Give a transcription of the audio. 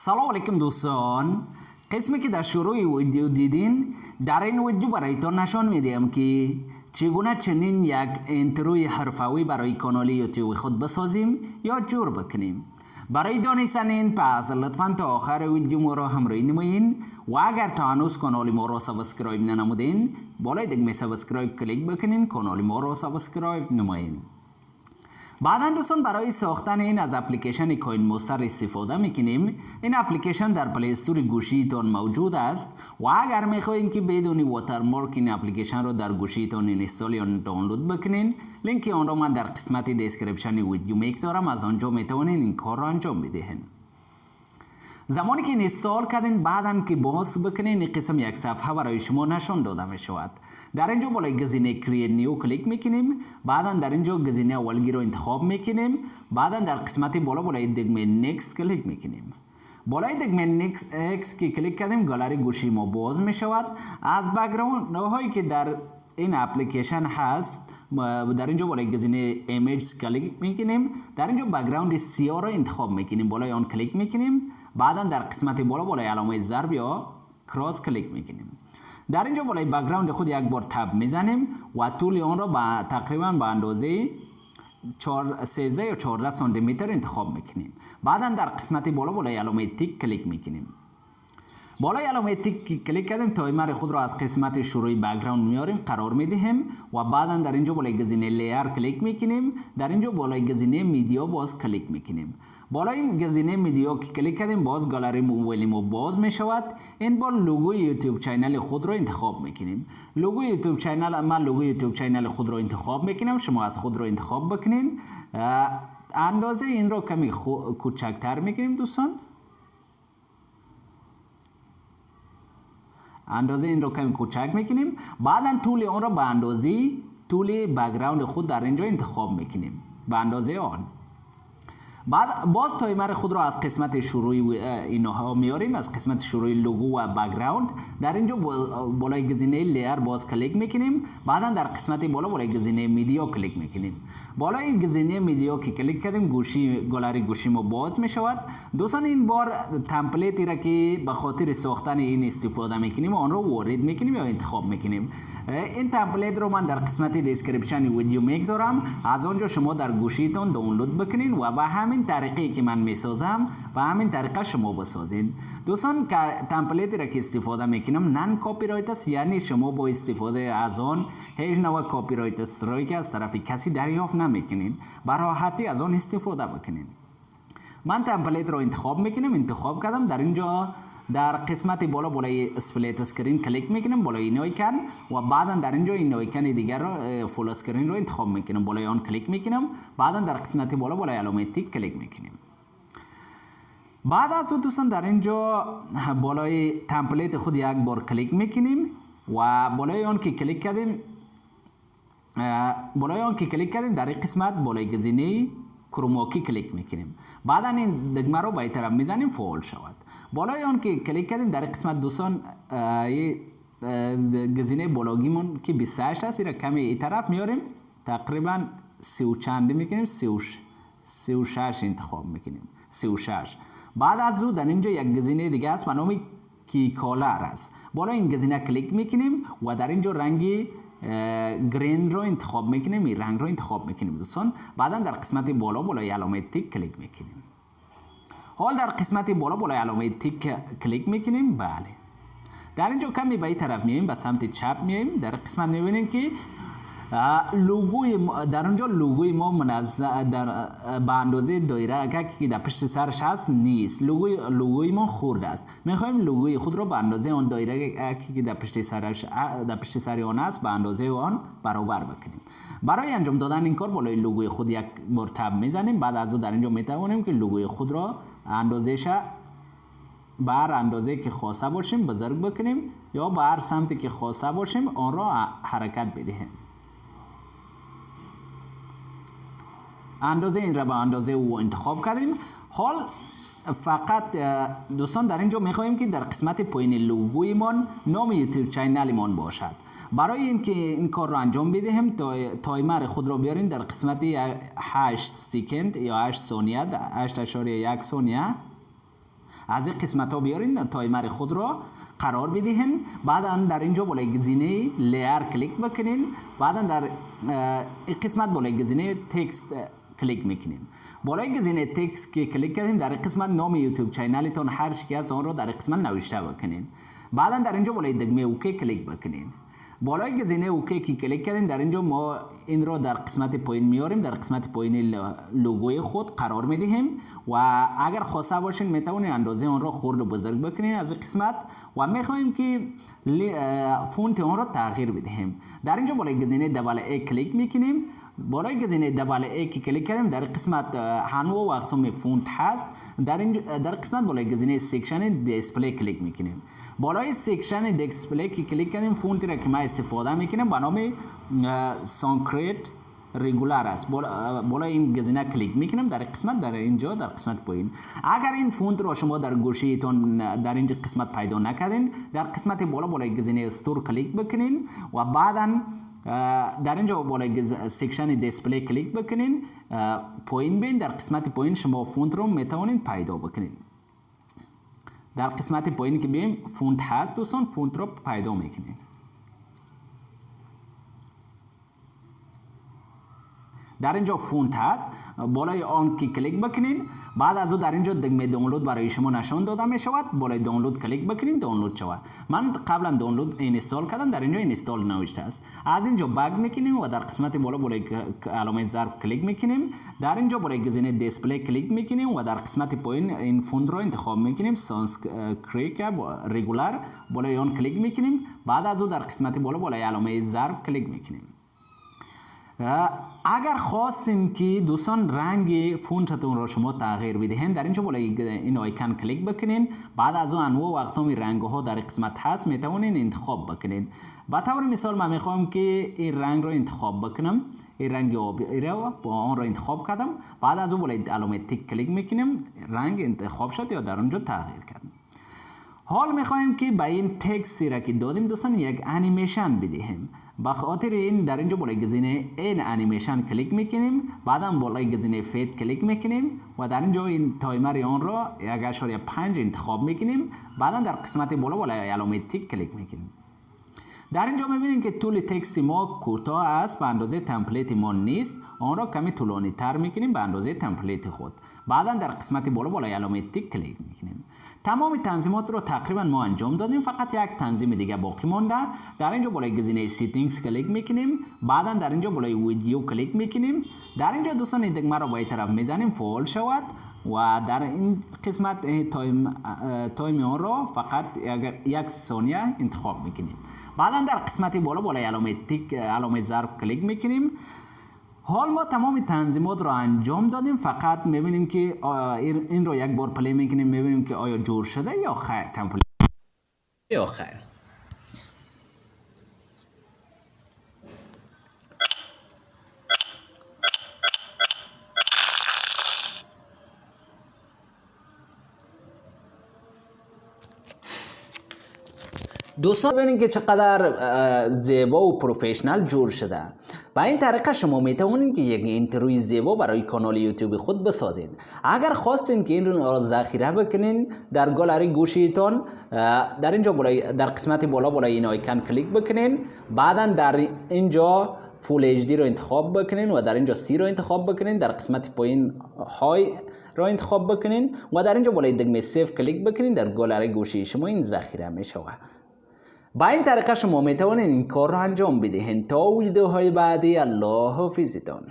سلام علیکم دوستان. قسمی که در شروع ویدیو دیدین، در این ویدیو برایتان نشان میدیم که چگونه چنین یک اینتروی حرفوی برای کانال یوتیوب خود بسازیم یا جور بکنیم. برای دانستن این پس لطفاً تا آخر ویدیو ما را همراهی نمایین و اگر تا هنوز کانال ما را سابسکرایب ننمودین بالای دکمه سابسکرایب کلیک بکنین، کانال ما را سابسکرایب نمایین. بعدا دوستان برای ساختن این از اپلیکیشن کوین مستر استفاده میکنیم. این اپلیکیشن در پلی استور گوشیتان موجود است و اگر میخواین که بدون واترمارک این اپلیکیشن را در گوشیتان اینستال یا دانلود بکنین، لینک آن را من در قسمت دیسکریپشن ویدیو میگذارم، از آنجا میتوانین این کار را انجام بدهین. زمانی که اینستال کردین بعداً که باز بکنین این قسم یک صفحه برای شما نشان داده می شود. در اینجا بالای گزینه کرییت نیو کلیک میکنیم، بعداً در اینجا گزینه اولگی رو انتخاب میکنیم، بعداً در قسمت بالا بالای دکمه نکست کلیک میکنیم. بالای دکمه نکست که کلیک کردیم گالری گوشی ما باز می شود. از بک‌گراند هایی که در این اپلیکیشن هست در اینجا بالای گزینه ایمیج کلیک میکنیم، در اینجا بک‌گراند سیاه را انتخاب میکنیم، بالای آن کلیک میکنیم، بعدا در قسمت بالا بالای علامه ضرب یا کراس کلیک میکنیم. در اینجا بالای بک‌گراند خود یک بار تب میزنیم و طول آن را تقریبا به اندازه 13 یا 14 سانتی متر انتخاب میکنیم. بعدا در قسمت بالا بالای علامه تیک کلیک میکنیم. بالای علامه تیک کلیک کردیم تایمر خود را از قسمت شروعی بک‌گراند میاریم قرار میدهیم و بعدا در اینجا بالای گزینه لیر کلیک میکنیم، در اینجا بالای گزینه میدیا باز کلیک میکنیم. بالای گزینه میدیا که کلیک کردیم باز گالری موبایل ما باز می شود. این بار لوگوی یوتیوب چینل خود را انتخاب میکنیم. لوگوی یوتیوب چینل، من لوگوی یوتیوب چینل خود را انتخاب میکنم، شما از خود را انتخاب بکنین. اندازه این را کمی کوچکتر میکنیم دوستان. اندازه این را کمی کوچک میکنیم. بعدا طول آن را به اندازه طول بک‌گراند خود در اینجا انتخاب میکنیم به اندازه آن. بعد باز تایمر خود را از قسمت شروعی اینها میاریم، از قسمت شروعی لوگو و بک‌گراند. در اینجا بالای گزینه لیر باز کلیک میکنیم، بعدا در قسمت بالا بالای گزینه میدیا کلیک میکنیم. بالای گزینه میدیا که کلیک کردیم گالری گوشی ما باز میشود. دوستان این بار تمپلیتی را که به خاطر ساختن این استفاده میکنیم آن را وارد میکنیم یا انتخاب میکنیم. این تمپلیت رو من در قسمت دیسکریپشن ویدیو میگذارم، از آنجا شما در گوشیتون دانلود بکنین و به همین طریقی که من میسازم و همین طریقه شما بسازین. دوستان که تمپلیتی را که استفاده میکنم نان کپی رایت است، یعنی شما با استفاده از آن هیچ نوع کپی رایت استرایک از طرف کسی دریافت نمیکنین، به راحتی از آن استفاده بکنین. من تمپلیت رو انتخاب میکنم، انتخاب کردم. در اینجا در قسمت بالا بالای اسپلیت اسکرین کلیک میکنم بالای این آیکن و بعدا در اینجا این آیکن دیگر رو فول اسکرین رو انتخاب میکنم، بالای آن کلیک میکنم، بعدا در قسمت بالا بالای علامه تیک کلیک میکنیم. بعد از اون دوستان در اینجا بالای تمپلیت خود یک بار کلیک میکنیم و بالای آن که کلیک کردیم در این قسمت بالای گزینه کروماکی کلیک میکنیم. بعدا این دکمه رو به این طرف میزنیم فعال شود. بالای آن که کلیک کردیم در قسمت دوستان گزینه بالاگیمون که 28 است را کمی این طرف میاریم، تقریبا 30 چند میکنیم، 36 انتخاب میکنیم، 36. بعد از او در اینجا یک گزینه دیگه است به نام کی کالر است، بالا این گزینه کلیک میکنیم و در اینجا رنگی گرین رو انتخاب میکنیم، این رنگ رو انتخاب میکنیم دوستان. بعدا در قسمت بالا بالای علامه تیک کلیک میکنیم. حال در قسمت بالا بالای علامه تیک کلیک میکنیم. بله در اینجا کمی به این طرف میایم، به سمت چپ میایم. در قسمت میبینیم که لوگوی در اونجا لوگوی ما منظم در به اندازه دایره که در پشت سرش هست نیست، لوگوی ما خرد است. میخوایم لوگوی خود را به اندازه آن دایره که در پشت سر آن است به اندازه آن برابر بکنیم. برای انجام دادن این کار بالای لوگوی خود یک بار تب میزنیم. بعد از اون در اینجا میتوانیم که لوگوی خود را اندازه‌اش بر اندازه که خواسته باشیم بزرگ بکنیم یا بر سمتی که خواسته باشیم آن را حرکت بدهیم. اندازه این را به اندازه او انتخاب کردیم. حال فقط دوستان در اینجا میخواهیم که در قسمت پایین لوگوی من نام یوتیوب چینل من باشد. برای اینکه این کار را انجام بدهیم تایمر خود را بیارین در قسمت 8 سکند یا 8 ثانیه 8.1 ثانیه از این قسمت ها بیارین تایمر خود را قرار بدهین. بعدا در اینجا بالای گزینه لیر کلیک بکنین. بعدا در این قسمت بالای گزینه تکست کلیک میکنیم. بالای گزینه تکست که کلیک کردیم در این قسمت نام یوتیوب چینلتون هر چی از آن را در این قسمت نوشته بکنین. بعدا در اینجا بالای دکمه اوکی کلیک بکنین. بالای گزینه اوکی که کلیک کردیم در اینجا ما این را در قسمت پایین میاریم، در قسمت پایین لوگوی خود قرار میدهیم و اگر خواسته باشین میتونین اندازه آن را خرد و بزرگ بکنین از این قسمت و میخوایم که فونت آن را تغییر بدهیم. در اینجا بالای گزینه دبل ای کلیک میکنیم. بالای گزینه دبل ای که کلیک کردیم در قسمت انواع و اقسام فونت هست. در قسمت بالای گزینه سیکشن دیسپلی کلیک میکنیم. بالای سیکشن دیسپلی که کلیک کردیم فونتی را که ما استفاده میکنیم به نام سانکریت رگولار است. بالای این گزینه کلیک میکنیم در قسمت در اینجا در قسمت پایین. اگر این فونت رو شما در گوشیتون در اینجا قسمت پیدا نکردین در قسمت بالا بالای گزینه استور کلیک بکنین و بعدا در اینجا بالای سیکشن دیسپلی کلیک بکنین. پایین بین در قسمت پایین شما فونت رو میتونین پیدا بکنین. در قسمت پایین که بیم فونت هست دوستان فونت رو پیدا میکنین. در اینجا فونت هست بالای آن که کلیک بکنین. بعد از او در اینجا دکمه دانلود برای شما نشان داده می شود. بالای دانلود کلیک بکنین دانلود شود. من قبلا دانلود اینستال کردم در اینجا اینستال نوشته است. از اینجا بک میکنیم و در قسمت بالا بالای علامه ضرب کلیک میکنیم. در اینجا بالای گزینه دیسپلی کلیک میکنیم و در قسمت پایین این فونت رو انتخاب میکنیم سانسکریت رگولار بالای آن کلیک میکنیم. بعد از او در قسمت بالا بالای علامه ضرب کلیک میکنیم. اگر خواستین که دوستان رنگ فونتتون را شما تغییر بدهین در اینجا بالای این آیکن کلیک بکنین. بعد از اون انواع و اقسام رنگ ها در قسمت هست میتونین انتخاب بکنین. به طور مثال من میخوام که این رنگ را انتخاب بکنم. این رنگ آبی را با آن را انتخاب کردم. بعد از اون بالای علامه تیک کلیک میکنیم. رنگ انتخاب شد یا در اونجا تغییر کردم. حال میخوایم که با این تکسی را که دادیم دوستان یک انیمیشن بدهیم. به خاطر این در اینجا بالای گزینه این انیمیشن کلیک میکنیم. بعدا بالای گزینه فید کلیک میکنیم و در اینجا این تایمر آن را 1.5 انتخاب میکنیم. بعدا در قسمت بالا بالای علامه تیک کلیک میکنیم. در اینجا میبینیم که طول تکست ما کوتاه است به اندازه تمپلیت ما نیست. آن را کمی طولانی تر میکنیم به اندازه تمپلیت خود. بعدا در قسمت بالا بالای علامه تیک کلیک میکنیم. تمام تنظیمات رو تقریبا ما انجام دادیم. فقط یک تنظیم دیگه باقی مونده. در اینجا بالای گزینه سیتینگز کلیک میکنیم. بعدا در اینجا بالای ویدیو کلیک میکنیم. در اینجا دوستان این دکمه رو با این طرف میزنیم فعال شود و در این قسمت تایم آن رو فقط 1 ثانیه انتخاب میکنیم. بعدا در قسمت بالا بالای علامه ضرب کلیک میکنیم. حال ما تمام تنظیمات را انجام دادیم. فقط میبینیم که این رو یک بار پلی میکنیم میبینیم که آیا جور شده یا خیر تمپلیت یا خیر. دوستان ببینید که چقدر زیبا و پروفشنال جور شده. با این طریقه شما میتونید که یک اینتروی زیبا برای کانال یوتیوب خود بسازید. اگر خواستین که این رو ذخیره بکنین در گالری گوشیتون در اینجا در قسمت بالا بالای این آیکن کلیک بکنین. بعدا در اینجا فول اچ دی رو انتخاب بکنین و در اینجا سی رو انتخاب بکنین. در قسمت پایین های رو انتخاب بکنین و در اینجا بالای دکمه سیو کلیک بکنین. در گالری گوشی شما این ذخیره میشه. با این طریقه شما میتونید این کار رو انجام بدهید. تا ویدیوهای بعدی الله حافظتان.